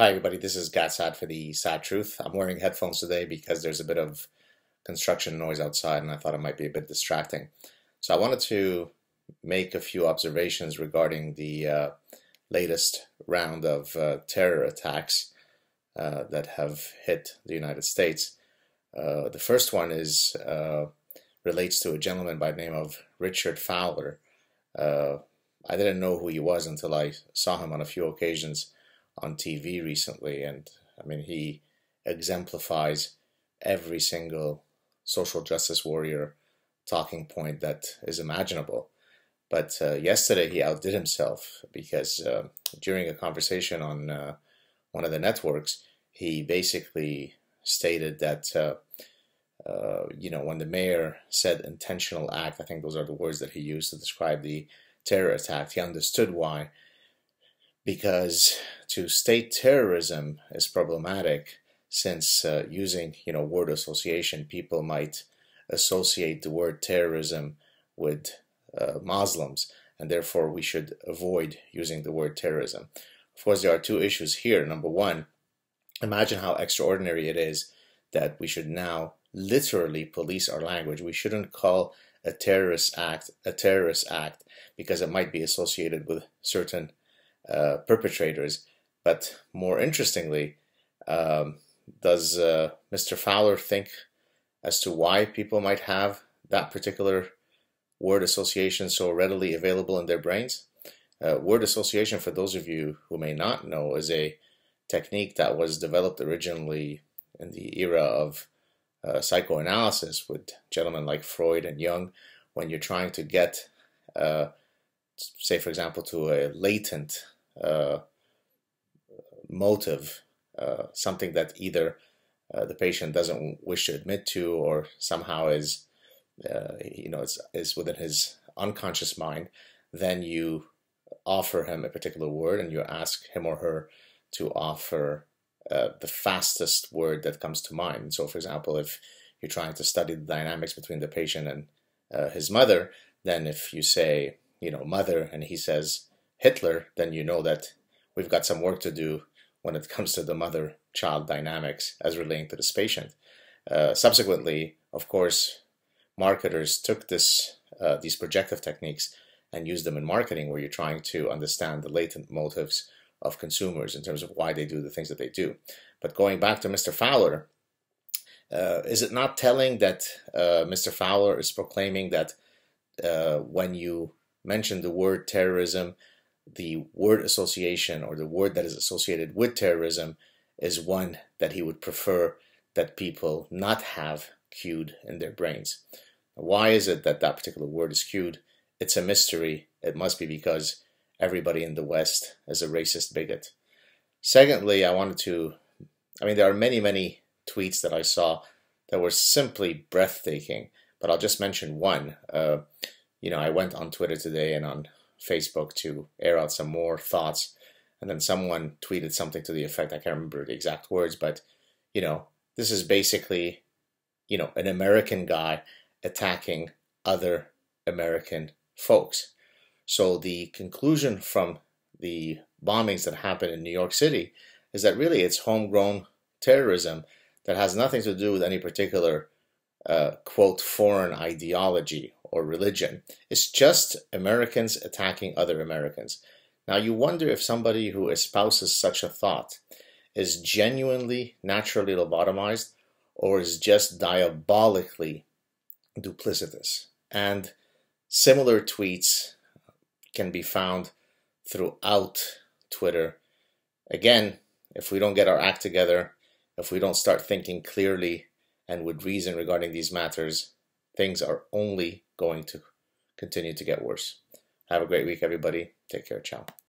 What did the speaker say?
Hi everybody, this is Saad for the Sad Truth. I'm wearing headphones today because there's a bit of construction noise outside and I thought it might be a bit distracting. So I wanted to make a few observations regarding the latest round of terror attacks that have hit the United States. The first one relates to a gentleman by the name of Richard Fowler. I didn't know who he was until I saw him on a few occasions on TV recently, and I mean, he exemplifies every single social justice warrior talking point that is imaginable. But yesterday he outdid himself because during a conversation on one of the networks, he basically stated that when the mayor said intentional act, I think those are the words that he used to describe the terror attack, he understood why. Because to state terrorism is problematic, since using word association, people might associate the word terrorism with Muslims, and therefore we should avoid using the word terrorism. Of course, there are two issues here. Number one, imagine how extraordinary it is that we should now literally police our language. We shouldn't call a terrorist act because it might be associated with certain perpetrators. But more interestingly, does Mr. Fowler think as to why people might have that particular word association so readily available in their brains? Word association, for those of you who may not know, is a technique that was developed originally in the era of psychoanalysis with gentlemen like Freud and Jung, when you're trying to get, say for example, to a latent motive, something that either the patient doesn't wish to admit to, or somehow is within his unconscious mind, then you offer him a particular word and you ask him or her to offer the fastest word that comes to mind. So for example, if you're trying to study the dynamics between the patient and his mother, then if you say, mother, and he says Hitler, then you know that we've got some work to do when it comes to the mother-child dynamics as relating to this patient. Subsequently, of course, marketers took these projective techniques and used them in marketing, where you're trying to understand the latent motives of consumers in terms of why they do the things that they do. But going back to Mr. Fowler, is it not telling that Mr. Fowler is proclaiming that when you mention the word terrorism, the word association, or the word that is associated with terrorism, is one that he would prefer that people not have cued in their brains? Why is it that that particular word is cued? It's a mystery. It must be because everybody in the West is a racist bigot. Secondly, there are many tweets that I saw that were simply breathtaking, but I'll just mention one. I went on Twitter today and on Facebook to air out some more thoughts, and then someone tweeted something to the effect, I can't remember the exact words, but this is basically an American guy attacking other American folks. So the conclusion from the bombings that happened in New York City is that really it's homegrown terrorism that has nothing to do with any particular quote foreign ideology or religion. It's just Americans attacking other Americans. Now you wonder if somebody who espouses such a thought is genuinely naturally lobotomized, or is just diabolically duplicitous. And similar tweets can be found throughout Twitter. Again, if we don't get our act together, if we don't start thinking clearly and with reason regarding these matters, things are only going to continue to get worse. Have a great week, everybody. Take care. Ciao.